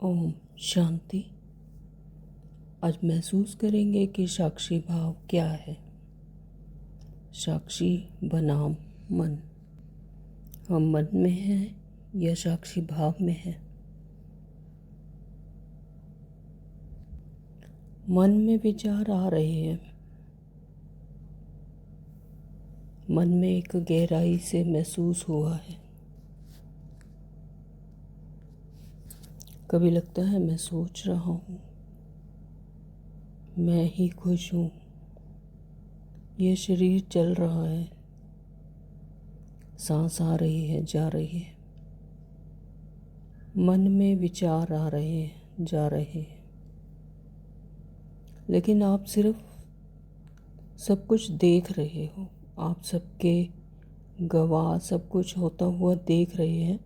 ओम शांति। आज महसूस करेंगे कि साक्षी भाव क्या है। साक्षी बनाम मन। हम मन में हैं या साक्षी भाव में हैं। मन में विचार आ रहे हैं। मन में एक गहराई से महसूस हुआ है। कभी लगता है मैं सोच रहा हूँ, मैं ही खुश हूँ, ये शरीर चल रहा है, सांस आ रही है, जा रही है। मन में विचार आ रहे हैं, जा रहे हैं, लेकिन आप सिर्फ सब कुछ देख रहे हो। आप सबके गवाह सब कुछ होता हुआ देख रहे हैं,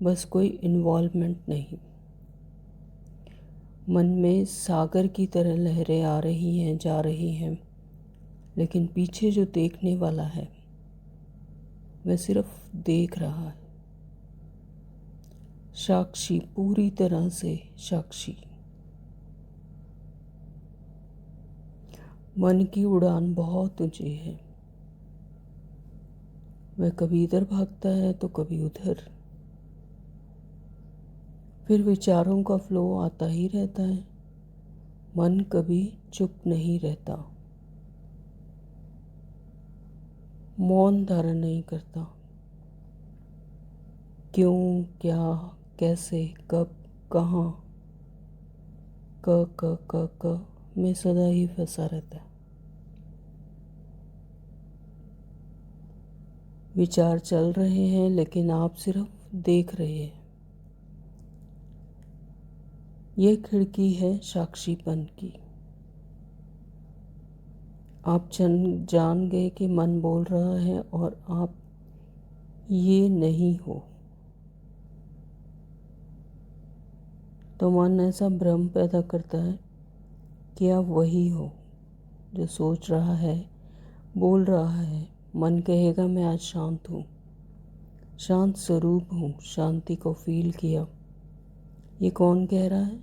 बस कोई इन्वॉल्वमेंट नहीं। मन में सागर की तरह लहरें आ रही हैं, जा रही हैं, लेकिन पीछे जो देखने वाला है वह सिर्फ देख रहा है। साक्षी, पूरी तरह से साक्षी। मन की उड़ान बहुत ऊंची है। वह कभी इधर भागता है तो कभी उधर। फिर विचारों का फ्लो आता ही रहता है। मन कभी चुप नहीं रहता, मौन धारण नहीं करता। क्यों, क्या, कैसे, कब, कहाँ, क में सदा ही फंसा रहता है। विचार चल रहे हैं लेकिन आप सिर्फ देख रहे हैं। यह खिड़की है साक्षीपन की। आप जान गए कि मन बोल रहा है और आप ये नहीं हो। तो मन ऐसा भ्रम पैदा करता है कि आप वही हो जो सोच रहा है, बोल रहा है। मन कहेगा मैं आज शांत हूँ, शांत स्वरूप हूँ, शांति को फील किया। ये कौन कह रहा है?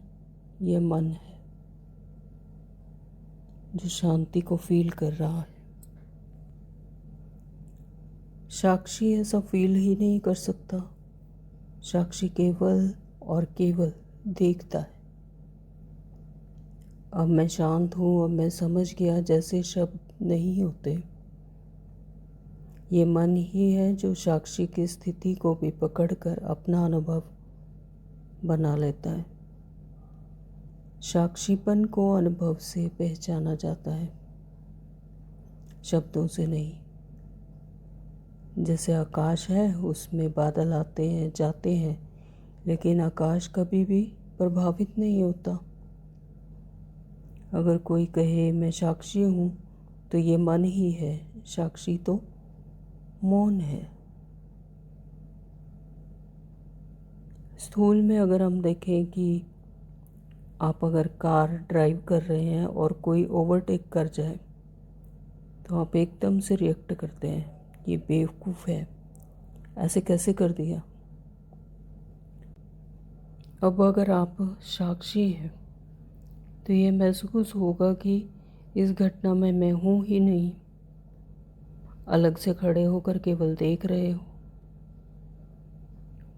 ये मन है जो शांति को फील कर रहा है। साक्षी ऐसा फील ही नहीं कर सकता। साक्षी केवल और केवल देखता है। अब मैं शांत हूँ, अब मैं समझ गया जैसे शब्द नहीं होते। ये मन ही है जो साक्षी की स्थिति को भी पकड़कर अपना अनुभव बना लेता है। साक्षीपन को अनुभव से पहचाना जाता है, शब्दों से नहीं। जैसे आकाश है, उसमें बादल आते हैं, जाते हैं, लेकिन आकाश कभी भी प्रभावित नहीं होता। अगर कोई कहे मैं साक्षी हूँ तो ये मन ही है। साक्षी तो मौन है। स्थूल में अगर हम देखें कि आप अगर कार ड्राइव कर रहे हैं और कोई ओवरटेक कर जाए तो आप एकदम से रिएक्ट करते हैं, ये बेवकूफ़ है, ऐसे कैसे कर दिया। अब अगर आप साक्षी हैं तो ये महसूस होगा कि इस घटना में मैं हूँ ही नहीं। अलग से खड़े होकर केवल देख रहे हो,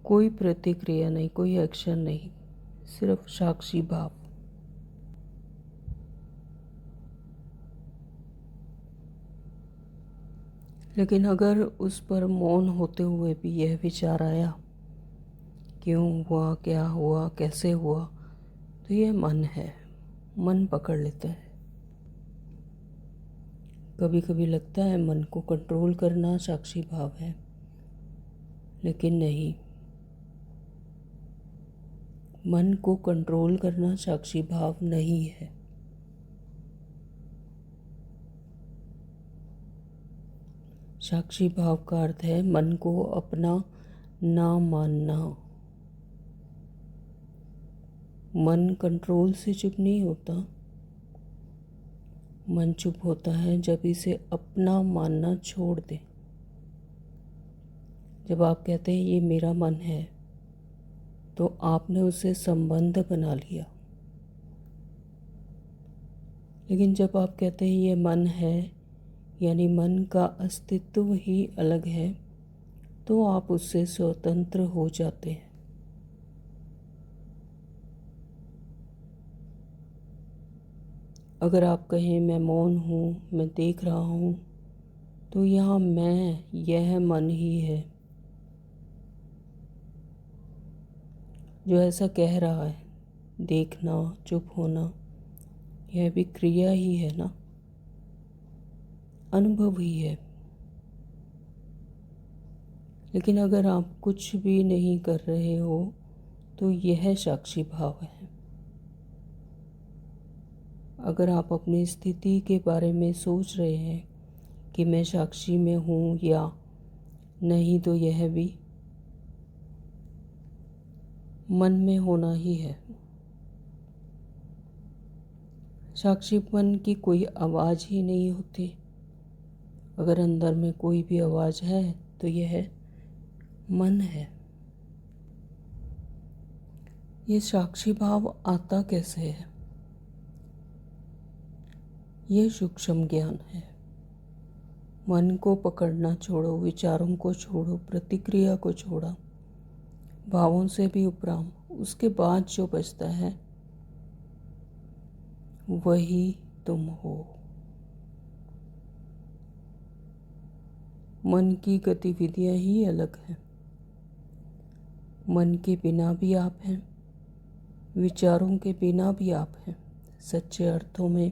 कोई प्रतिक्रिया नहीं, कोई एक्शन नहीं, सिर्फ साक्षी भाव। लेकिन अगर उस पर मौन होते हुए भी यह विचार आया, क्यों हुआ, क्या हुआ, कैसे हुआ, तो यह मन है। मन पकड़ लेता है। कभी कभी लगता है मन को कंट्रोल करना साक्षी भाव है, लेकिन नहीं। मन को कंट्रोल करना साक्षी भाव नहीं है। साक्षी भाव का अर्थ है मन को अपना ना मानना। मन कंट्रोल से चुप नहीं होता। मन चुप होता है जब इसे अपना मानना छोड़ दे। जब आप कहते हैं ये मेरा मन है, तो आपने उससे संबंध बना लिया। लेकिन जब आप कहते हैं ये मन है, यानी मन का अस्तित्व ही अलग है, तो आप उससे स्वतंत्र हो जाते हैं। अगर आप कहें मैं मौन हूँ, मैं देख रहा हूँ, तो यहाँ मैं, यह मन ही है जो ऐसा कह रहा है। देखना, चुप होना, यह भी क्रिया ही है ना, अनुभव ही है। लेकिन अगर आप कुछ भी नहीं कर रहे हो तो यह साक्षी भाव है। अगर आप अपनी स्थिति के बारे में सोच रहे हैं कि मैं साक्षी में हूँ या नहीं, तो यह भी मन में होना ही है। साक्षीपन की कोई आवाज़ ही नहीं होती। अगर अंदर में कोई भी आवाज़ है तो यह मन है। ये साक्षी भाव आता कैसे है? ये सूक्ष्म ज्ञान है। मन को पकड़ना छोड़ो, विचारों को छोड़ो, प्रतिक्रिया को छोड़ा, भावों से भी उपराम, उसके बाद जो बचता है वही तुम हो। मन की गतिविधियां ही अलग हैं। मन के बिना भी आप हैं, विचारों के बिना भी आप हैं। सच्चे अर्थों में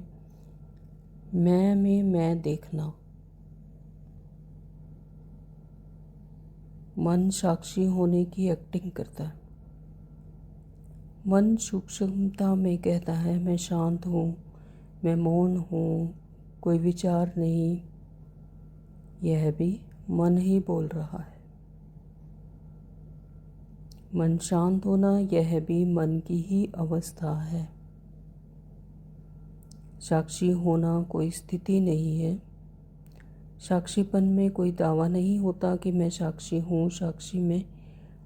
मैं देखना। मन साक्षी होने की एक्टिंग करता है। मन सूक्ष्मता में कहता है मैं शांत हूँ, मैं मौन हूँ, कोई विचार नहीं। यह भी मन ही बोल रहा है। मन शांत होना, यह भी मन की ही अवस्था है। साक्षी होना कोई स्थिति नहीं है। साक्षीपन में कोई दावा नहीं होता कि मैं साक्षी हूँ। साक्षी में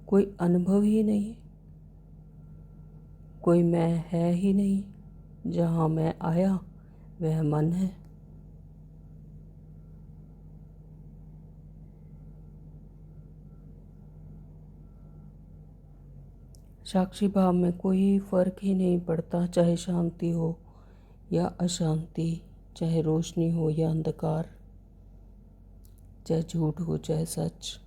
कोई अनुभव ही नहीं, कोई मैं है ही नहीं। जहाँ मैं आया वह मन है। साक्षी भाव में कोई फर्क ही नहीं पड़ता, चाहे शांति हो या अशांति, चाहे रोशनी हो या अंधकार, चाहे झूठ हो चाहे सच।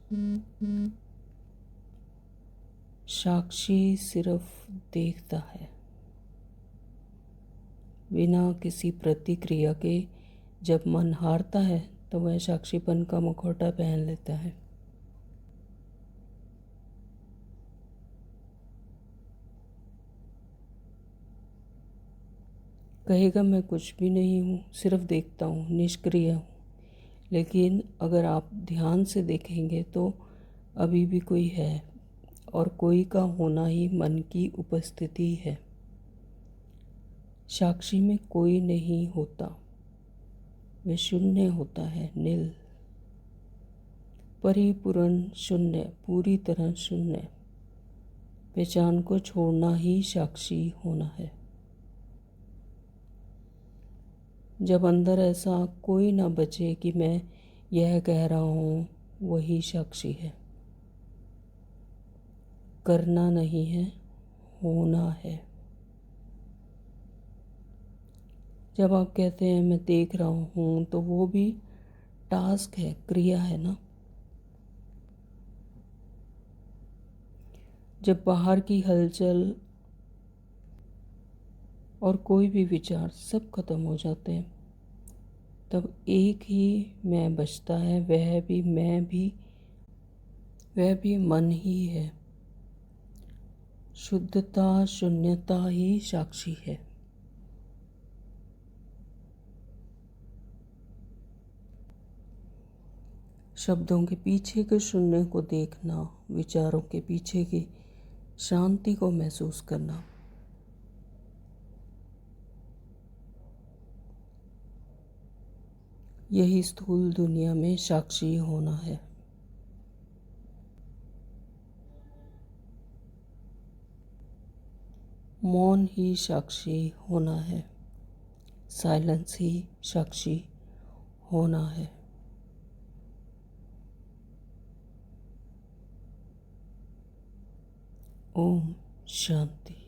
साक्षी सिर्फ देखता है, बिना किसी प्रतिक्रिया के। जब मन हारता है तो वह साक्षीपन का मुखौटा पहन लेता है। कहेगा मैं कुछ भी नहीं हूँ, सिर्फ देखता हूँ, निष्क्रिय हूँ। लेकिन अगर आप ध्यान से देखेंगे तो अभी भी कोई है, और कोई का होना ही मन की उपस्थिति है। साक्षी में कोई नहीं होता, वह शून्य होता है, नील, परिपूर्ण शून्य, पूरी तरह शून्य। पहचान को छोड़ना ही साक्षी होना है। जब अंदर ऐसा कोई ना बचे कि मैं यह कह रहा हूँ, वही साक्षी है। करना नहीं है, होना है। जब आप कहते हैं मैं देख रहा हूँ, तो वो भी टास्क है, क्रिया है ना। जब बाहर की हलचल और कोई भी विचार सब खत्म हो जाते हैं, तब एक ही मैं बचता है, वह भी मन ही है। शुद्धता, शून्यता ही साक्षी है। शब्दों के पीछे के शून्य को देखना, विचारों के पीछे की शांति को महसूस करना, यही स्थूल दुनिया में साक्षी होना है। मौन ही साक्षी होना है, साइलेंस ही साक्षी होना है। ओम शांति।